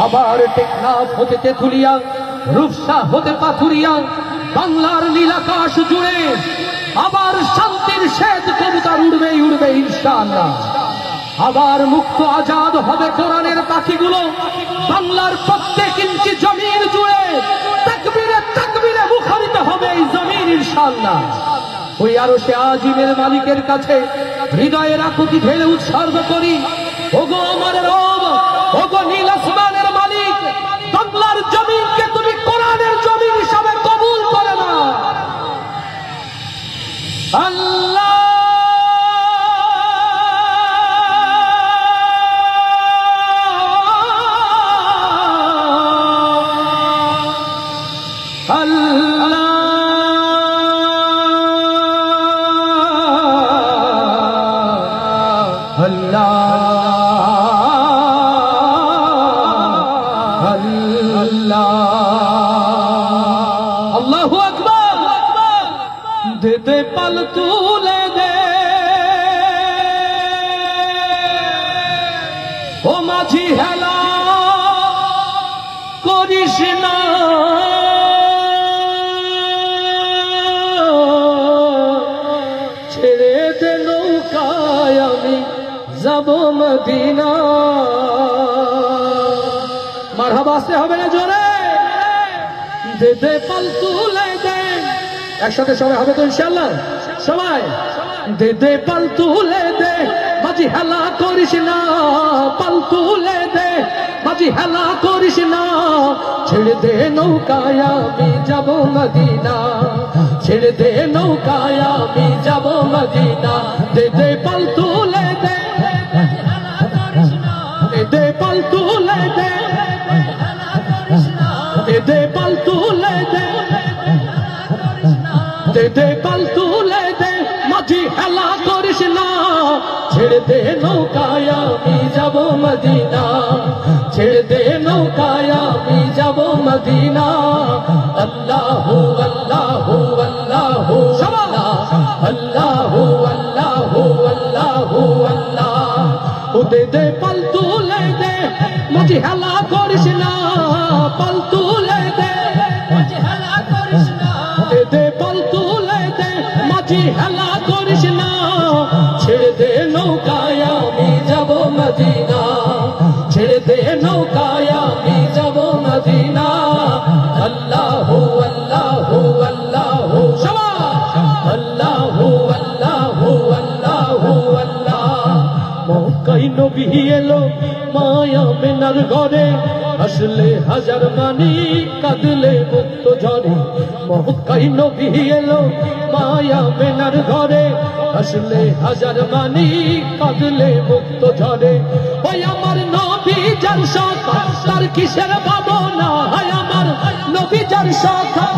আবার টেকনাফ হতে তেঁতুলিয়া, রূপসা হতে পাথুরিয়া, বাংলার নীলাকাশ জুড়ে আবার শান্তির শ্বেত কবুতর উড়বে উড়বে ইনশাআল্লাহ। আবার মুক্ত আজাদ হবে কোরআনের পাখিগুলো বাংলার প্রত্যেক ইঞ্চি জমির জুড়ে। তাকবীরে তাকবীরে মুখরিত হবে এই জমিন ইনশাআল্লাহ। ওই আরশে আজিমের মালিকের কাছে হৃদয়ের আকুতি ঢেলে উৎসর্গ করি, ওগো আমার রব, ওগো নীল আসমানের মালিক, বাংলার জমিনকে তুমি কোরআনের জমিন হিসাবে কবুল করে না। আল্লাহ আল্লাহু আকবার। দে দে পাল তুলে দে ও মাঝি, হেলা করিস না, ছেড়ে দে নৌকায় আমি যাব মদিনা। মারহাবা আসতে হবে না জোরে। দে দে পাল তুলে দে, একসাথে সবাই হবে তো ইনশাআল্লাহ সবাই। দে দে পাল তুলে দে মাঝি, হেলা করিস না, পাল তুলে দে মাঝি, হেলা করিস না, ছেড়ে দে নৌকায় আমি যাব মদিনা, ছেড়ে দে নৌকায় আমি যাব মদিনা। দে দে পাল তুলে দে, দে দে পাল তুলে দে, দে দে পাল তুলে দে, দে দে পাল তুলে দে মাঝি, হেলা করিস না, ছেড়ে দে নৌকায় আমি যাব মদিনা, ছেড়ে দে নৌকায় আমি যাব মদিনা। আল্লাহু আল্লাহু আল্লাহু আল্লাহু আল্লাহু আল্লাহু আল্লাহ। ও দে দে পাল তুলে দে মাঝি, হেলা করিস না, পাল তুলে দে মাঝি, হেলা করিস না, দে দে পাল তুলে দে মাঝি, হেলা করিস না, ছেড়ে দে নৌকায় আমি যাব মদিনা, ছেড়ে দে নৌকায় আমি যাব মদিনা। আল্লাহু আল্লাহু আল্লাহু আল্লাহু আল্লাহু আল্লাহু আল্লাহ। মক্কায় নবী এলো মায়া মেনার ঘরে, আসলে হাজার মানি কাঁদলে মুক্ত ঝরে। মক্কায় নবী এলো মায়া মেনার ঘরে, আসলে হাজার মানি কাঁদলে মুক্ত ঝরে। ওই আমার নবী যার শাখা তার কিসের ভাবনা, হয় আমার নবী যার শাখা